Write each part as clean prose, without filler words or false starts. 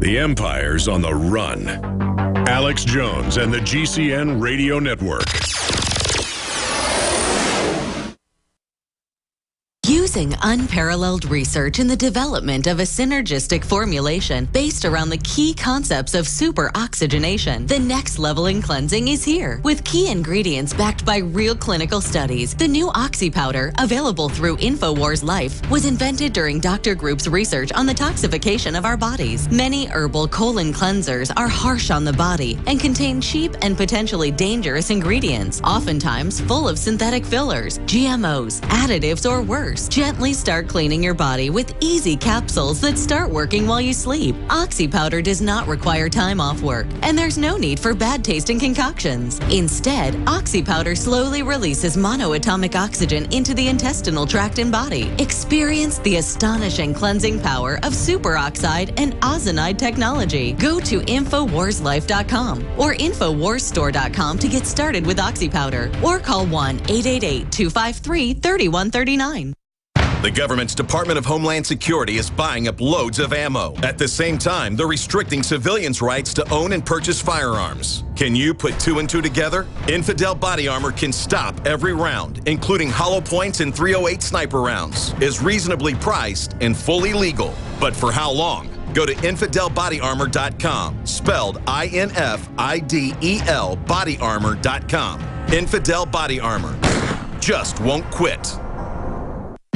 The Empire's on the run. Alex Jones and the GCN Radio Network. Using unparalleled research in the development of a synergistic formulation based around the key concepts of super oxygenation, the next level in cleansing is here. With key ingredients backed by real clinical studies, the new Oxy Powder, available through InfoWars Life, was invented during Dr. Group's research on the toxification of our bodies. Many herbal colon cleansers are harsh on the body and contain cheap and potentially dangerous ingredients, oftentimes full of synthetic fillers, GMOs, additives, or worse. Gently start cleaning your body with easy capsules that start working while you sleep. Oxy Powder does not require time off work, and there's no need for bad-tasting concoctions. Instead, Oxy Powder slowly releases monoatomic oxygen into the intestinal tract and body. Experience the astonishing cleansing power of superoxide and ozonide technology. Go to InfoWarsLife.com or InfoWarsStore.com to get started with Oxy Powder, or call 1-888-253-3139. The government's Department of Homeland Security is buying up loads of ammo. At the same time, they're restricting civilians' rights to own and purchase firearms. Can you put two and two together? Infidel Body Armor can stop every round, including hollow points and .308 sniper rounds, is reasonably priced and fully legal. But for how long? Go to InfidelBodyArmor.com, spelled INFIDEL bodyarmor.com. Infidel Body Armor. Just won't quit.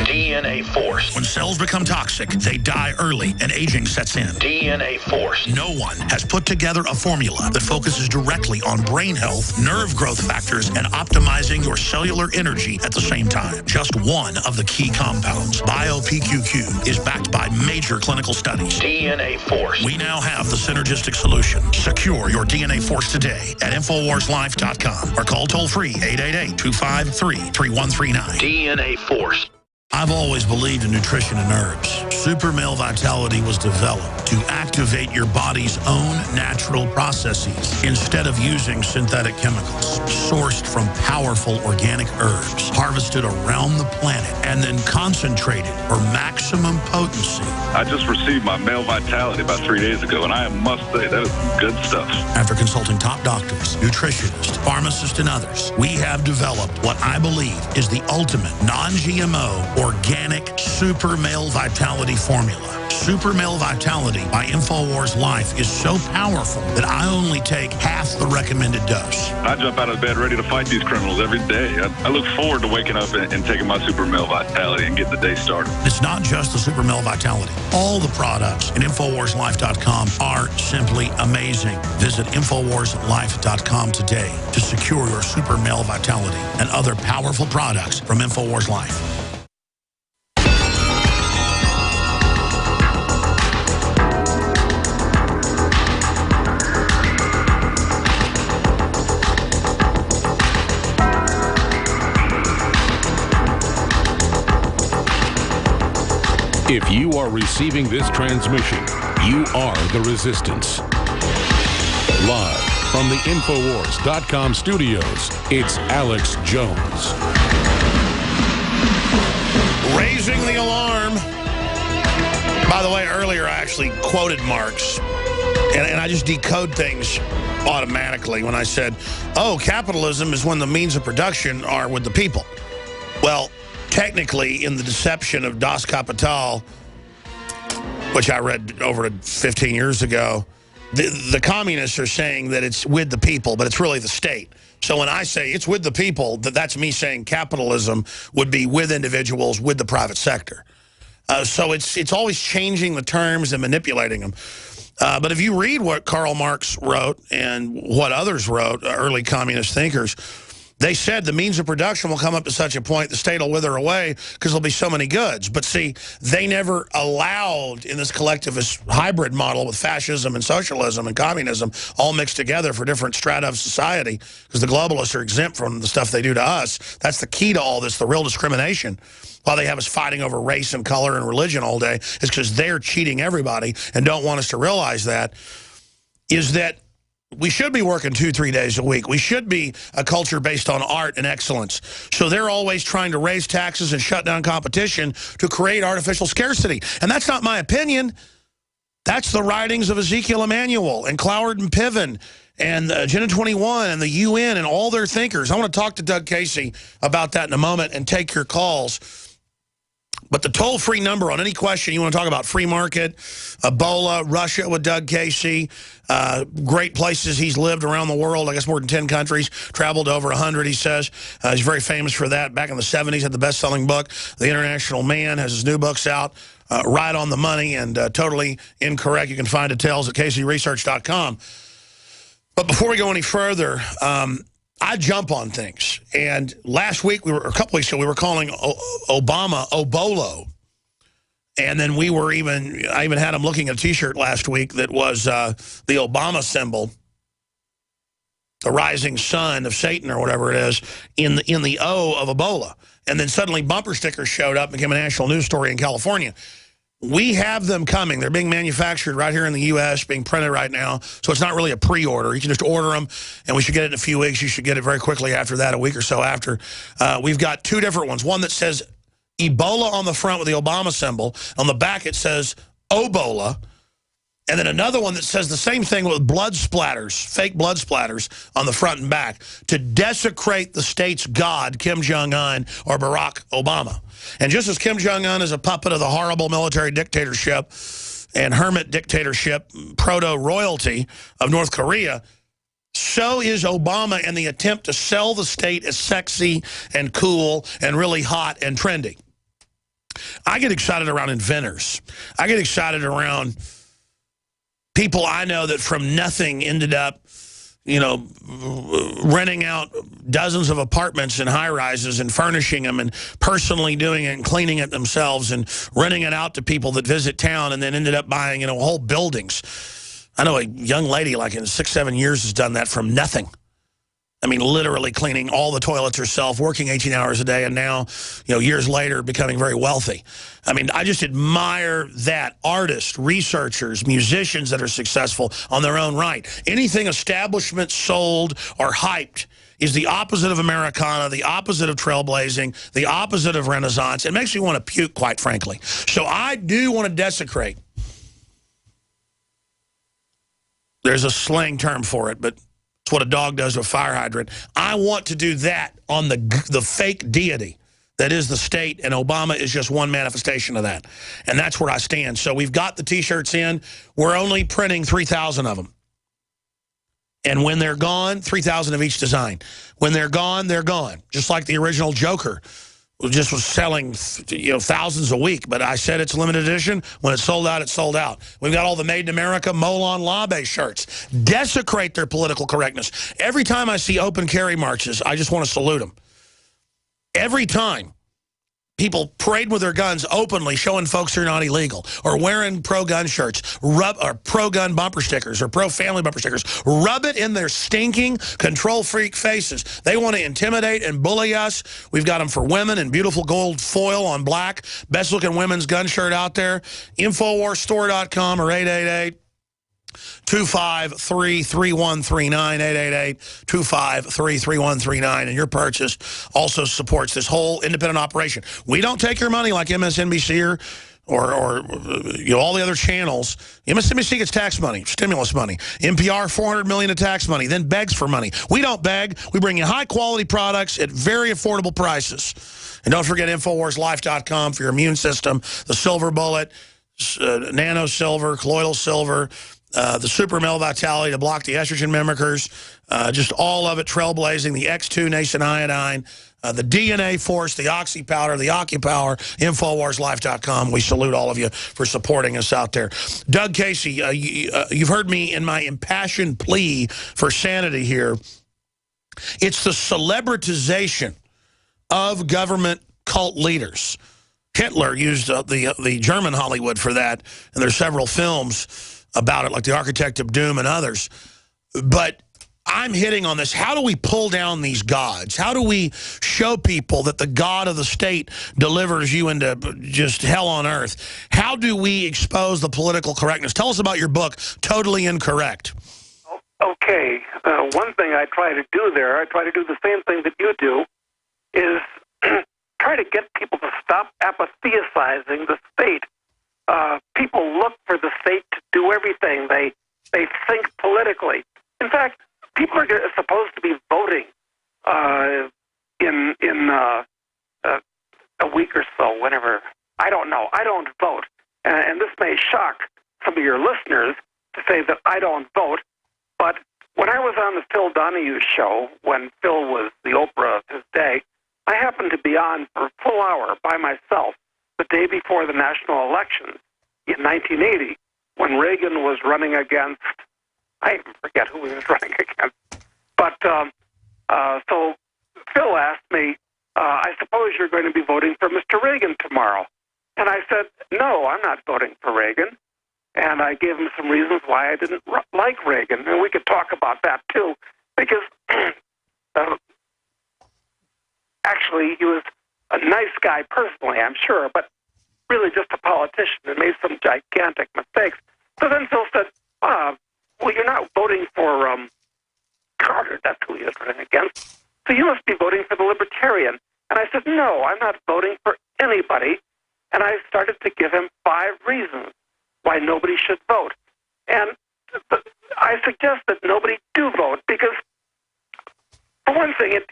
DNA Force. When cells become toxic, they die early and aging sets in. DNA Force. No one has put together a formula that focuses directly on brain health, nerve growth factors, and optimizing your cellular energy at the same time. Just one of the key compounds, BioPQQ, is backed by major clinical studies. DNA Force. We now have the synergistic solution. Secure your DNA Force today at InfoWarsLife.com or call toll-free 888-253-3139. DNA Force. I've always believed in nutrition and herbs. Super Male Vitality was developed to activate your body's own natural processes instead of using synthetic chemicals. Sourced from powerful organic herbs, harvested around the planet, and then concentrated for maximum potency. I just received my Male Vitality about 3 days ago, and I must say, that is good stuff. After consulting top doctors, nutritionists, pharmacists, and others, we have developed what I believe is the ultimate non-GMO organic Super Male Vitality formula. Super Male Vitality by InfoWars Life is so powerful that I only take half the recommended dose. I jump out of bed ready to fight these criminals every day. I look forward to waking up and taking my Super Male Vitality and getting the day started. It's not just the Super Male Vitality. All the products at InfoWarsLife.com are simply amazing. Visit InfoWarsLife.com today to secure your Super Male Vitality and other powerful products from InfoWars Life. If you are receiving this transmission, you are the Resistance. Live from the Infowars.com studios, it's Alex Jones. Raising the alarm. By the way, earlier I actually quoted Marx, and I just decode things automatically when I said, oh, capitalism is when the means of production are with the people. Well, technically, in the deception of Das Kapital, which I read over 15 years ago, the communists are saying that it's with the people, but it's really the state. So when I say it's with the people, that's me saying capitalism would be with individuals, with the private sector. So it's always changing the terms and manipulating them. But if you read what Karl Marx wrote and what others wrote, early communist thinkers, they said the means of production will come up to such a point the state will wither away because there'll be so many goods. But see, they never allowed in this collectivist hybrid model with fascism and socialism and communism all mixed together for different strata of society, because the globalists are exempt from the stuff they do to us. That's the key to all this, the real discrimination. While they have us fighting over race and color and religion all day, is because they're cheating everybody and don't want us to realize that, is that we should be working 2-3 days a week. We should be a culture based on art and excellence. So they're always trying to raise taxes and shut down competition to create artificial scarcity. And that's not my opinion. That's the writings of Ezekiel Emanuel and Cloward and Piven and Agenda 21 and the UN and all their thinkers. I want to talk to Doug Casey about that in a moment and take your calls. But the toll-free number on any question you want to talk about, free market, Ebola, Russia with Doug Casey, great places he's lived around the world, I guess more than 10 countries, traveled to over 100, he says. He's very famous for that. Back in the 70s, had the best-selling book, The International Man, has his new books out, Right on the Money and Totally Incorrect. You can find details at caseyresearch.com. But before we go any further, I jump on things. And last week, a couple weeks ago, we were calling Obama Obolo. And then I even had him looking at a T-shirt last week that was the Obama symbol, the rising sun of Satan or whatever it is, in the O of Ebola. And then suddenly bumper stickers showed up and became a national news story in California. We have them coming. They're being manufactured right here in the U.S., being printed right now. So it's not really a pre-order. You can just order them, and we should get it in a few weeks. You should get it very quickly after that, a week or so after. We've got two different ones. One that says Ebola on the front with the Obama symbol. On the back, it says Obola. And then another one that says the same thing with blood splatters, fake blood splatters on the front and back to desecrate the state's god, Kim Jong-un or Barack Obama. And just as Kim Jong-un is a puppet of the horrible military dictatorship and hermit dictatorship, proto-royalty of North Korea, so is Obama in the attempt to sell the state as sexy and cool and really hot and trendy. I get excited around inventors. I get excited around people I know that from nothing ended up, renting out dozens of apartments and high-rises and furnishing them and personally doing it and cleaning it themselves and renting it out to people that visit town and then ended up buying, whole buildings. I know a young lady, like in 6-7 years, has done that from nothing. I mean, literally cleaning all the toilets herself, working 18 hours a day, and now, years later, becoming very wealthy. I mean, I just admire that. Artists, researchers, musicians that are successful on their own right. Anything establishment sold or hyped is the opposite of Americana, the opposite of trailblazing, the opposite of Renaissance. It makes me want to puke, quite frankly. So I do want to desecrate. There's a slang term for it, but it's what a dog does with a fire hydrant. I want to do that on the fake deity that is the state, and Obama is just one manifestation of that. And that's where I stand. So we've got the T-shirts in. We're only printing 3,000 of them. And when they're gone, 3,000 of each design. When they're gone, they're gone. Just like the original Joker just was selling, thousands a week. But I said it's limited edition. When it's sold out, it's sold out. We've got all the Made in America Molon Labe shirts. Desecrate their political correctness. Every time I see open carry marches, I just want to salute them. Every time people parade with their guns openly, showing folks they're not illegal, or wearing pro-gun shirts, or pro-gun bumper stickers, or pro-family bumper stickers, rub it in their stinking control-freak faces. They want to intimidate and bully us. We've got them for women in beautiful gold foil on black. Best-looking women's gun shirt out there. Infowarsstore.com or 888-253-3139, 888-253-3139, and your purchase also supports this whole independent operation. We don't take your money like MSNBC or all the other channels. MSNBC gets tax money, stimulus money. NPR, $400 million of tax money, then begs for money. We don't beg. We bring you high-quality products at very affordable prices. And don't forget InfoWarsLife.com for your immune system, the Silver Bullet, Nano Silver, Colloidal Silver, the Super Male Vitality to block the estrogen mimickers, just all of it trailblazing, the X2 nascent iodine, the DNA Force, the Oxy Powder, the OcuPower, InfoWarsLife.com. We salute all of you for supporting us out there. Doug Casey, you've heard me in my impassioned plea for sanity here. It's the celebritization of government cult leaders. Hitler used the German Hollywood for that, and there's several films about it, like The Architect of Doom and others. But I'm hitting on this. How do we pull down these gods? How do we show people that the God of the state delivers you into just hell on earth? How do we expose the political correctness? Tell us about your book, Totally Incorrect. Okay. One thing I try to do there, I try to do the same thing that you do, is try to get people to stop apatheticizing the state people look for the state to do everything. They think politically. In fact, people are supposed to be voting in a week or so, whenever. I don't know. I don't vote. And this may shock some of your listeners to say that I don't vote, but when I was on the Phil Donahue show, when Phil was the Oprah of his day, I happened to be on for a full hour by myself the day before the national elections in 1980, when Reagan was running against, I forget who he was running against, but so Phil asked me, I suppose you're going to be voting for Mr. Reagan tomorrow. And I said, no, I'm not voting for Reagan. And I gave him some reasons why I didn't like Reagan. And we could talk about that, too, because actually he was a nice guy personally, I'm sure, but really just a politician and made some gigantic mistakes. So then Phil said, well, you're not voting for Carter. That's who he was running against. So you must be voting for the Libertarian. And I said, no, I'm not voting for anybody. And I started to give him 5 reasons why nobody should vote. And I suggest that nobody do vote because, for one thing, it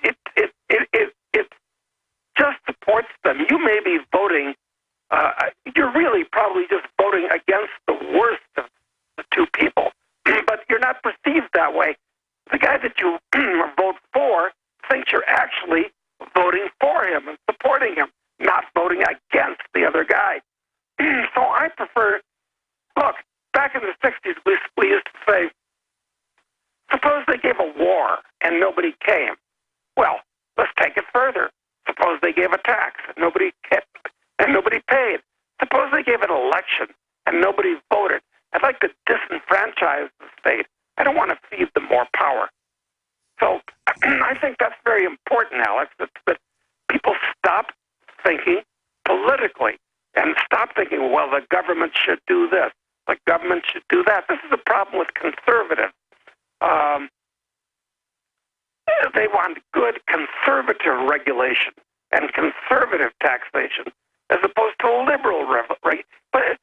just supports them. You may be voting, you're really probably just voting against the worst of the two people, but you're not perceived that way. The guy that you vote for thinks you're actually voting for him and supporting him, not voting against the other guy. So I prefer, look, back in the 60s, we used to say, suppose they gave a war and nobody came. Well, let's take it further. Suppose they gave a tax and nobody paid. Suppose they gave an election and nobody voted. I'd like to disenfranchise the state. I don't want to feed them more power. So I think that's very important, Alex, that people stop thinking politically and stop thinking, well, the government should do this, the government should do that. This is a problem with conservatives. They want good conservative regulation and conservative taxation as opposed to liberal regulation. But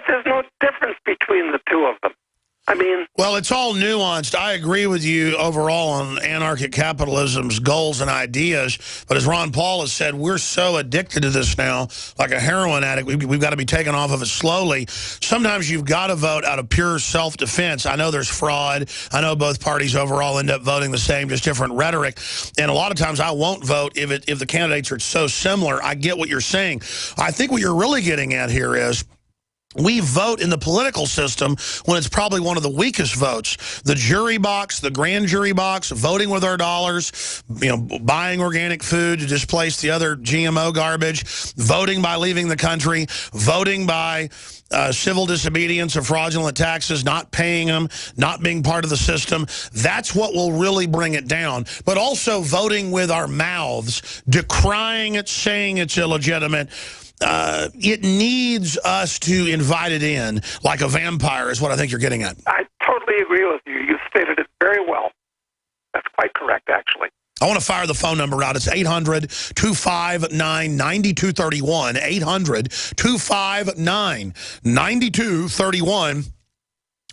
there's no difference between the two of them. I mean... Well, it's all nuanced. I agree with you overall on anarchic capitalism's goals and ideas. But as Ron Paul has said, we're so addicted to this now, like a heroin addict. We've got to be taken off of it slowly. Sometimes you've got to vote out of pure self-defense. I know there's fraud. I know both parties overall end up voting the same, just different rhetoric. And a lot of times I won't vote if the candidates are so similar. I get what you're saying. I think what you're really getting at here is, we vote in the political system when it's probably one of the weakest votes. The jury box, the grand jury box, voting with our dollars, buying organic food to displace the other GMO garbage, voting by leaving the country, voting by civil disobedience or fraudulent taxes, not paying them, not being part of the system. That's what will really bring it down. But also voting with our mouths, decrying it, saying it's illegitimate. It needs us to invite it in like a vampire is what I think you're getting at. I totally agree with you. You stated it very well. That's quite correct, actually. I want to fire the phone number out. It's 800-259-9231. 800-259-9231.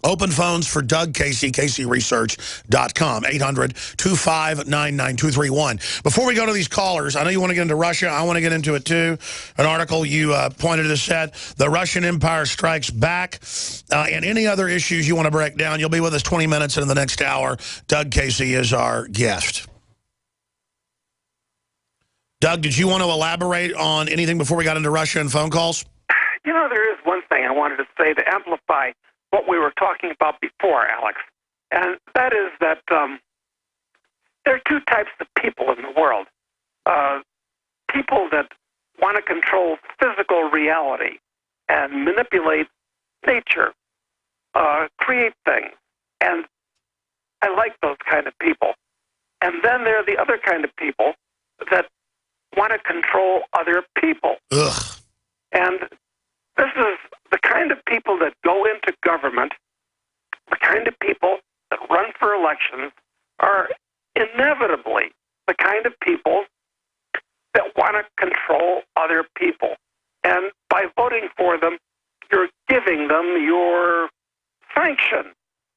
Open phones for Doug Casey, CaseyResearch.com, 800-259-9231. Before we go to these callers, I know you want to get into Russia. I want to get into it, too. An article you pointed to said, the Russian Empire strikes back. And any other issues you want to break down, you'll be with us 20 minutes into the next hour. Doug Casey is our guest. Doug, did you want to elaborate on anything before we got into Russia and phone calls? There is one thing I wanted to say to amplify what we were talking about before, Alex, and that is that there are two types of people in the world. People that want to control physical reality and manipulate nature, create things, and I like those kind of people. And then there are the other kind of people that want to control other people. Ugh. And this is the kind of people that go into government, the kind of people that run for elections are inevitably the kind of people that want to control other people. And by voting for them, you're giving them your sanction.